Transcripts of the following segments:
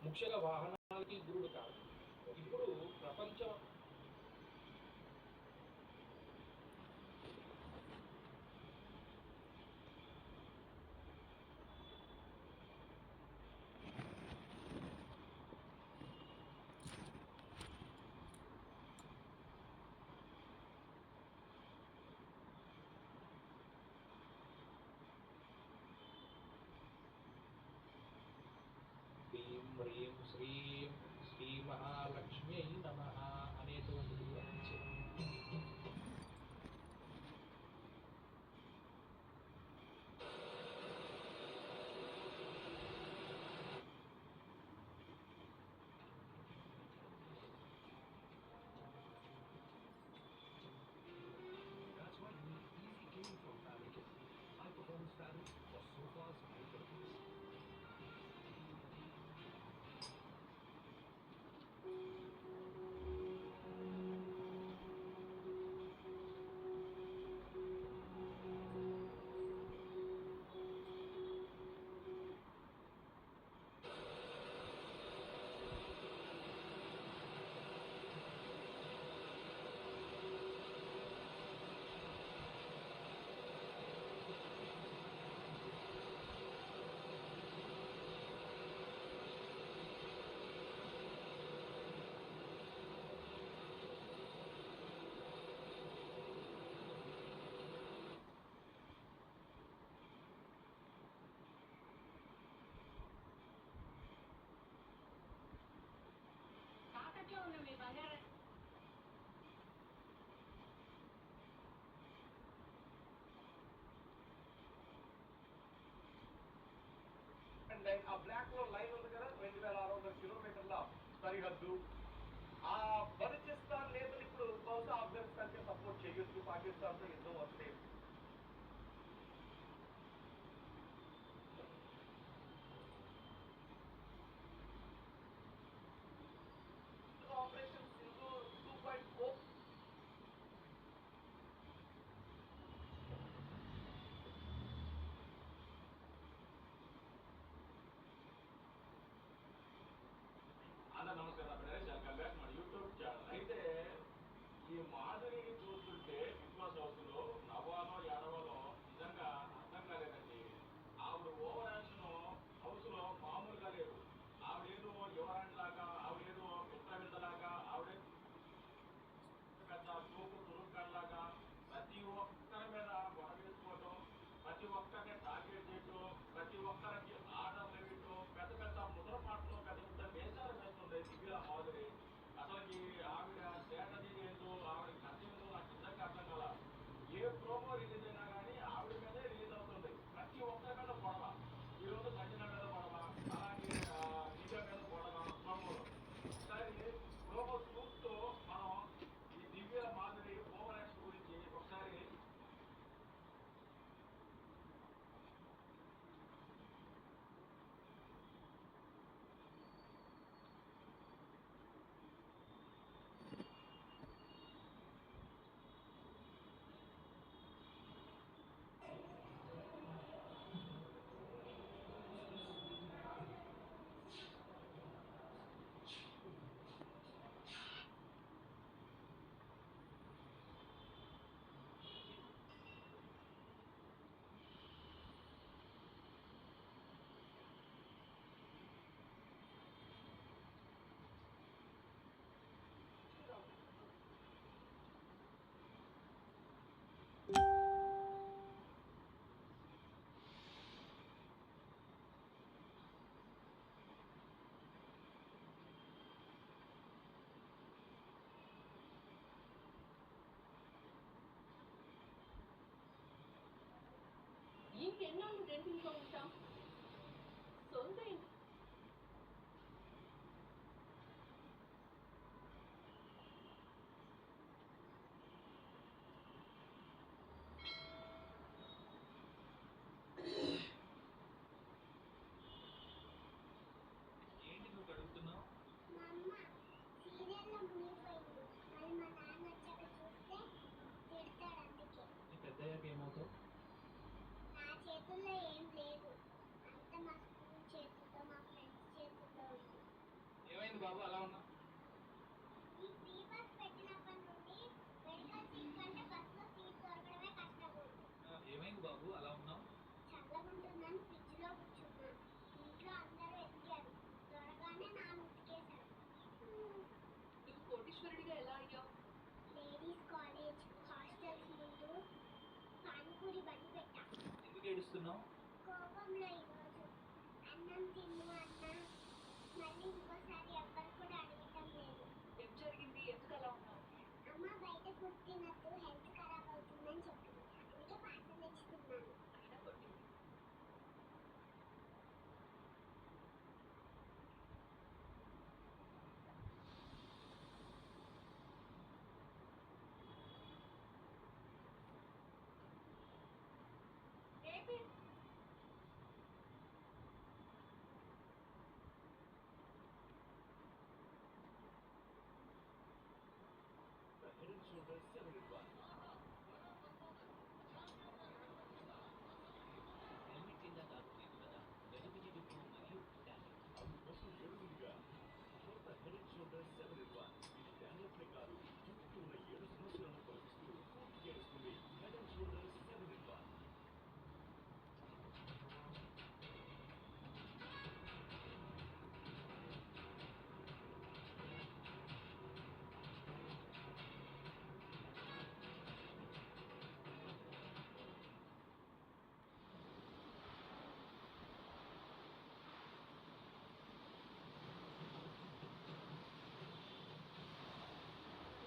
ముఖ్యంగా వాహనాలకి గురుడు కాదు. ఇప్పుడు ప్రపంచం హ్రీం హ్రీం శ్రీం శ్రీ మహాలక్ష్మి నమః అనేటువంటిది వర్తించేది. That's why you need easy gaming from Famicom. High performance batteries for sofas and curtains. తాకట్లో ఉన్న మీ బంగారం లైన్ ఆ బ్లాక్ లో లైన్ ఉంది కదా 2600 కిలోమీటర్ల సరిహద్దు. ఆ బలూచిస్తాన్ నేతలు ఇప్పుడు బహుశా ఆఫ్ఘనిస్తాన్ కి సపోర్ట్ చేయొచ్చు, పాకిస్తాన్ తో యుద్ధం వస్తే. ఆపరేషన్ సింధు 2.0 అన్న నమస్కారం. నా పేరు వెల్కమ్ బ్యాక్ మన యూట్యూబ్ ఛానల్. అయితే ఈ మాధురిని చూస్తుంటే బిగ్ బాస్ హౌస్ లో నవ్వాలో ఏడవాలో నిజంగా అర్థం కాలేదండి. ఆవిడ ఓవర్ యాక్షన్ హౌస్ లో మామూలుగా లేదు. ఆవిడేదో యువరాణి లాగా, ఆవిడేదో మిత్రవిందలాగా, ఆవిడే పెద్ద తోపు తురుక్కల్లాగా ప్రతి ఒక్కరి మీద గొడవ వేసుకోవటం, ప్రతి ఒక్కరిని టార్గెట్ చేయటం, ప్రతి ఒక్కరికి ఆర్డర్లు వేయటం, పెద్ద పెద్ద ముద్ర మాటలు, పెద్ద పెద్ద వేషాలు వేస్తుంది దివ్య మాధురి. అసలుకి ఆవిడ స్ట్రాటజీ ఏంటో, ఆవిడ కథ ఏంటో నాకు నిజంగా అర్థం కాల. ఏ ప్రోమో రిలీజ్ అయినా కానీ ఆవిడ మీదే రిలీజ్ అవుతుంది. ప్రతి ఒక్కరి మీద గొడవ. ఈరోజు సంజన మీద గొడవ, అలాగే దివ్య మీద గొడవ ప్రోమోలో. ఒకసారి ప్రోమో చూస్తూ మనం ఈ దివ్య మాధురి ఓవర్ యాక్షన్ గురించి ఒకసారి ఇంకెన్నాళ్ళు రెండింట్లో ఉంటాం? సొంత ఇంటి ఏంటి నువ్వు అడుగుతున్నావు? మా అమ్మ సీరియల్లో మునిగిపోయింది. మరి మా నాన్న వచ్చాక చూస్తే తిడతాడు. అందుకే నీ పెద్దయ్యాక ఏమవుతావు? నా చేతుల్లో ఏం లేదు, అంత మా స్కూల్ చేతుల్లో, మా ఫ్రెండ్స్ చేతుల్లో ఉంది. బాబు అలా ఉన్నావు? ఈ ఫ్రీ బస్ పెట్టినప్పటి నుండి మెడికల్ సీట్ కంటే బస్సులో సీట్ దొరకడమే కష్టమైంది. ఏమైంది బాబు అలా ఉన్నావు? చల్లగుంటుందని ఫ్రిడ్జ్లో కూర్చున్నా. ఇంట్లో అందరూ ఎదిగారు. త్వరగానే నాన్న ఉతికేశాడు. నువ్వు కోటీశ్వరుడిగా ఎలా అయ్యావు? లేడీస్ కాలేజ్ హాస్టల్స్ ముందు పానీపూరి బండి పెట్టా. ఎందుకు ఏడుస్తున్నావు? కోపంలో ఈరోజు అన్నం తిను అన్నా మళ్ళీ ఇంకోసారి ఎవ్వరు కూడా అడగటం లేదు. ఏం జరిగింది? ఎందుకు అలా ఉన్నావు? అమ్మ బయట ఫుడ్ తినద్దు హెల్త్ ఖరాబ్ అవుతుందని చెప్పింది. అందుకే పార్సల్ తెచ్చుకున్నాను. అయినా కొట్టింది. ఏంటి? The Head and Shoulders 7-in-1. అన్ని క్రీడాకారులు ఎదుగుదల గజిబిజి జుట్టు మరియు టాలెంట్ అందుకోసం ఎదుగుదిగా కొత్త Head and Shoulders 7-in-1. ఇది డాండ్రఫ్లే కాదు, జుట్టుకు ఉన్న 7 సమస్యలను తొలగిస్తూ పూర్తి చేస్తుంది. Head and Shoulders 7-in-1.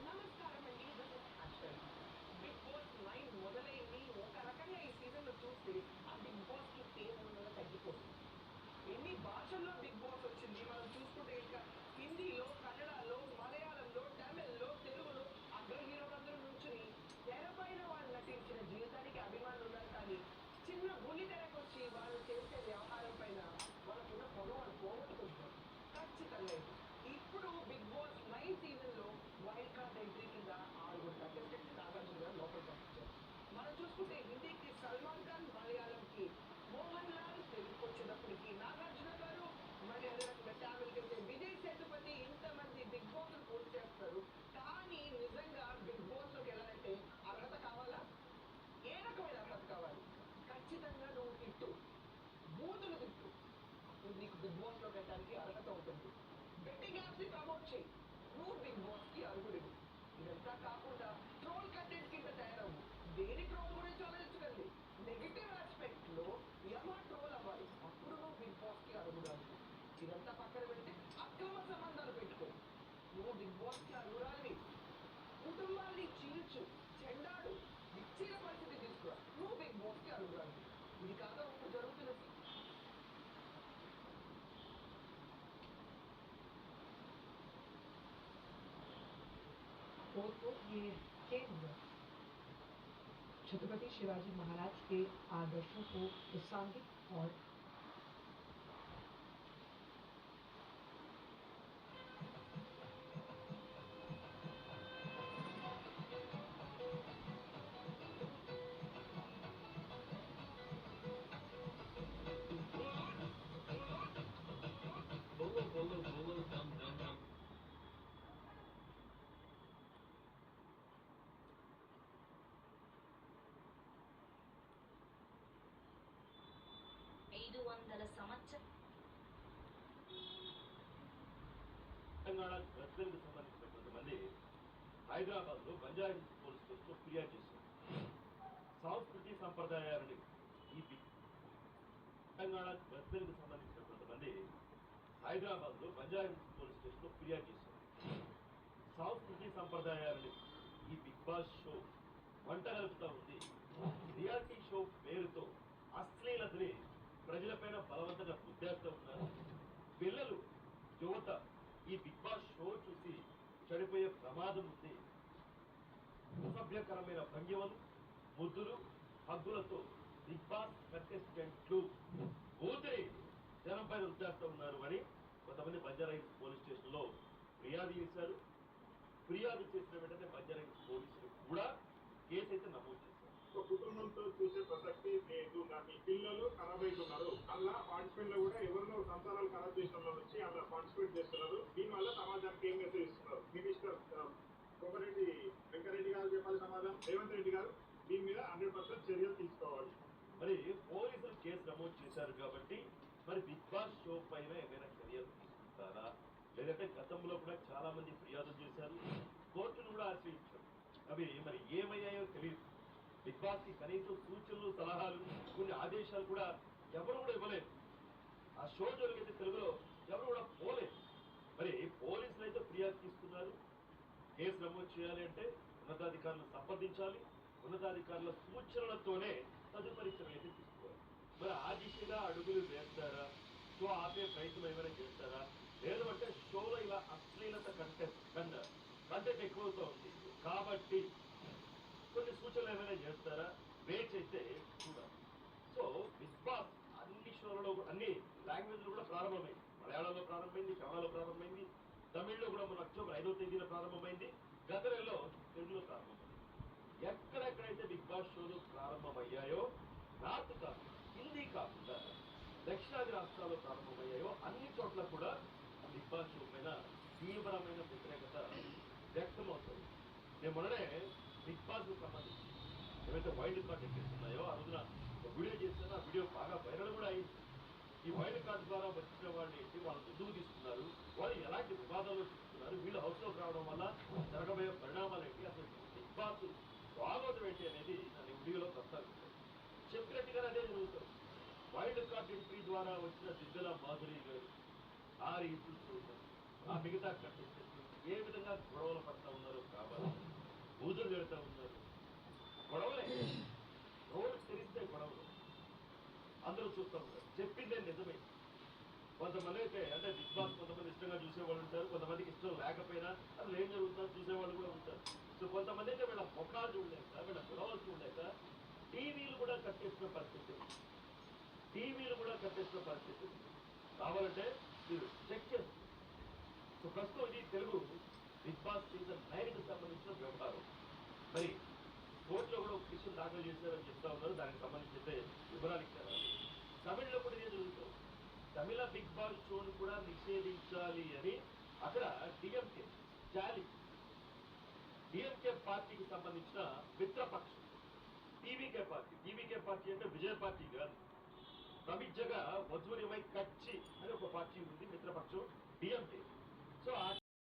నమస్కారం అండి, బిగ్ బాస్ 9 మొదలైంది. ఒక రకంగా ఈ సీజన్లో చూస్తే ఆ బిగ్ బాస్ కి పేరు తగ్గిపోతుంది. ఎన్ని భాషల్లో బిగ్ బాస్ వచ్చింది మనం చూసుకుంటే ఇంకా హిందీలో, కన్నడలో, మలయాళంలో, తమిళ్లో, తెలుగులో అగ్ర హీరోలందరూ నుంచుని తెరపైన వాళ్ళు నటించిన జీవితానికి అభిమానులు ఉన్నారు. కానీ చిన్న బుల్లి తెరకు వచ్చి వాళ్ళు చేసే వ్యవహారం పైన వాళ్ళకున్న పొగ వాళ్ళు పోగొట్టుకుంటారు. ఖచ్చితంగా ఇది. ఇప్పుడు బిగ్ బాస్ 9 సీజన్లో వైల్డ్ కార్డ్ ఎంట్రీ కింద 6 కంటెస్టెంట్స్ నాగార్జున గారు లోపల పంపించారు. మనం చూసుకుంటే హిందీకి సల్మాన్ ఖాన్, మలయాళంకి మోహన్ లాల్, తెలుగుకి వచ్చేటప్పటికి నాగార్జున గారు, మరి అదే రకంగా తమిళకి అయితే విజయ్ సేతుపతి, ఇంతమంది బిగ్ బాస్ పోస్ట్ చేస్తారు. కానీ నిజంగా బిగ్ బాస్ లోకి వెళ్ళాలంటే అర్హత కావాలా? ఏ రకమైన అర్హత కావాలి? ఖచ్చితంగా నువ్వు తిట్టు, బూతులు తిట్టు, అప్పుడు నీకు బిగ్ బాస్ లోకి వెళ్ళడానికి అర్హత ఉంటుంది. బెట్టింగ్ యాప్స్ ని ప్రమోట్ చేయి, నువ్వు బిగ్ బాస్ కి అర్హుడివి. ఇదంతా కాకుండా ట్రోల్ కంటెంట్ కింద తయారవు. దేని ట్రోల్ గురించి ఆలోచించకండి. నెగిటివ్ ఆస్పెక్ట్ లో ఎలా ట్రోల్ అవ్వాలి, అప్పుడు నువ్వు బిగ్ బాస్ కి అర్హుడాలి. ఇదంతా పక్కన పెడితే అక్రమ సంబంధాలు పెట్టుకో, నువ్వు బిగ్ బాస్ కి అర్హురాలివి. కుటుంబాన్ని చీల్చు, చెండాడు, విచ్చిన పరిస్థితి తీసుకురా, నువ్వు బిగ్ బాస్ కి అర్హురాలివి. ఇది కాదా ఇప్పుడు జరుగుతున్నది? तो ये केंद्र छत्रपति शिवाजी महाराज के आदर्शों को प्रासंगिक और బోలో బోలో బోలో దమ్ దమ్ దమ్ 500 సంవత్సరం తెలంగాణ గద్దెలకు సంబంధించిన కొంతమంది హైదరాబాద్లో బంజారా పోలీస్ స్టేషన్లో ఫిర్యాదు చేశారు. సంస్కృతి సంప్రదాయాలని ఈ తెలంగాణ గద్దెలకు సంబంధించిన కొంతమంది హైదరాబాద్లో బంజారా పోలీస్ స్టేషన్లో ఫిర్యాదు చేశారు. సంస్కృతి సంప్రదాయాలని ఈ బిగ్ బాస్ షో వంట కలుపుతా ఉంది. రియాలిటీ షో పేరుతో అశ్లీలతని ప్రజలపైన బలవంతంగా రుద్దేస్తూ ఉన్నారు. పిల్లలు, యువత ఈ బిగ్ బాస్ షో చూసి చెడిపోయే ప్రమాదం ఉంది. అసభ్యకరమైన భంగిమలు, ముద్దులు, హద్దులతో బిగ్ బాస్ కంటెస్టెంట్లు ఊతిరి జనంపై రుద్దేస్తూ ఉన్నారు అని కొంతమంది బంజారాహిల్స్ పోలీస్ స్టేషన్లో ఫిర్యాదు చేశారు. ఫిర్యాదు చేసిన వెంటనే బంజారాహిల్స్ పోలీసులు కూడా కేసు అయితే నమోదు చేశారు. ఒక కుటుంబంతో చూసే ప్రసక్తి లేదు. నాకు ఈ పిల్లలు ఖరాబ్ అవుతున్నారు. అలా పార్టిసిపెంట్ లో కూడా ఎవరినో సంతానాలు ఖరాబ్ చేసిన వాళ్ళు వచ్చి అలా పార్టిసిపేట్ చేస్తున్నారు. దీనివల్ల షో పైన ఏమైనా చర్యలు తీసుకుంటారా, లేదంటే గతంలో కూడా చాలా మంది ఫిర్యాదులు చేశారు, కోర్టును కూడా ఆశ్రయించారు. అవి మరి ఏమయ్యాయో తెలియదు. బిగ్ బాస్ కి కనీసం సూచనలు, సలహాలు, కొన్ని ఆదేశాలు కూడా ఎవరు కూడా ఇవ్వలేదు. ఆ షో జరిగితే తెలుగులో ఎవరు కూడా పోలేదు. మరి పోలీసులు అయితే ఫిర్యాదు తీసుకున్నారు. కేసు నమోదు చేయాలి అంటే ఉన్నతాధికారులను సంప్రదించాలి. ఉన్నతాధికారుల సూచనలతోనే తదుపరి చర్యలు అయితే తీసుకోవాలి. మరి ఆ దిశగా అడుగులు వేస్తారా? షో ఆపే ప్రయత్నం ఏమైనా చేస్తారా? లేదు అంటే షోలో ఇలా అశ్లీలత కంటెంట్ ఎక్కువవుతూ ఉంది కాబట్టి కొన్ని సూచనలు ఏమైనా చేస్తారా? వేచి అయితే చూడాలి. సో బిగ్ బాస్ అన్ని షోలలో అన్ని లాంగ్వేజ్లు కూడా ప్రారంభమైంది. మలయాళంలో ప్రారంభమైంది, కన్నడలో ప్రారంభమైంది, తమిళ్లో కూడా మన అక్టోబర్ 5వ తేదీన ప్రారంభమైంది, గత నెలలో తెలుగులో ప్రారంభమైంది. ఎక్కడెక్కడైతే బిగ్ బాస్ షోలు ప్రారంభమయ్యాయో, నార్త్ కాకుండా, హిందీ కాకుండా దక్షిణాది రాష్ట్రాల్లో ప్రారంభమయ్యాయో అన్ని చోట్ల కూడా బిగ్ బాస్ షో పైన తీవ్రమైన వ్యతిరేకత వ్యక్తమవుతుంది. నేను మొన్ననే బిగ్ బాస్ కు సంబంధించి ఏవైతే వైల్డ్ కార్డ్ ఎంట్రీస్ ఉన్నాయో ఆ రోజున ఒక వీడియో చేశాను. ఆ వీడియో బాగా వైరల్ కూడా అయింది. ఈ వైల్డ్ కార్డ్ ద్వారా వచ్చిన వాళ్ళు ఏంటి, వాళ్ళు ఎందుకు తీసుకున్నారు, వాళ్ళు ఎలాంటి వివాదాల్లో తీసుకున్నారు, వీళ్ళు హౌస్లోకి రావడం వల్ల జరగబోయే పరిణామాలు ఏంటి, అసలు బిగ్ బాస్ స్వాగతం ఏంటి అనేది నేను వీడియోలో ప్రస్తావించాను. చెప్పినట్టుగానే అదే జరుగుతుంది. వైల్డ్ కార్డ్ ఎంట్రీ ద్వారా వచ్చిన దిగ్గల మాధురి గారు, ఆ రీతులు, ఆ మిగతా కంటెస్టెంట్స్ ఏ విధంగా గొడవలు పడతా ఉన్నారో కావాలి, బూజులు పెడతా ఉన్నారు. గొడవలే, రోడ్డు తెరిస్తే గొడవలు అందరూ చూస్తూ ఉంటారు. చెప్పిందే నిజమే. కొంతమంది అయితే అంటే బిగ్ బాస్ కొంతమంది ఇష్టంగా చూసేవాళ్ళు ఉంటారు, కొంతమందికి ఇష్టం లేకపోయినా అసలు ఏం జరుగుతుందో చూసేవాళ్ళు కూడా ఉంటారు. సో కొంతమంది అయితే వీళ్ళ మొఖాలు చూడలేక, వీళ్ళ గొడవలు చూడలేక టీవీలు కూడా కట్టేసిన పరిస్థితి కావాలంటే మీరు చెక్ చేస్తారు. సో ప్రస్తుతం ఇది తెలుగు బిగ్ బాస్ సీజన్ 9కి సంబంధించిన వ్యవహారం. మరి కోర్టులో కూడా ఒక పిటిషన్ దాఖలు చేశారని చెప్తా ఉన్నారు. దానికి సంబంధించి అయితే వివరాలు ఇచ్చారు. తమిళ్లో కూడా ఇదే జరుగుతుంది. తమిళ బిగ్ బాస్ షోను కూడా నిషేధించాలి అని అక్కడ డిఎంకే పార్టీకి సంబంధించిన మిత్రపక్షం టీవీకే పార్టీ అంటే విజయ పార్టీ కాదు. ప్రమిజ్జగా వజ్వరిమై కచ్చి అని ఒక పార్టీ ఉంది, మిత్రపక్షం డిఎంకే. సో ఆ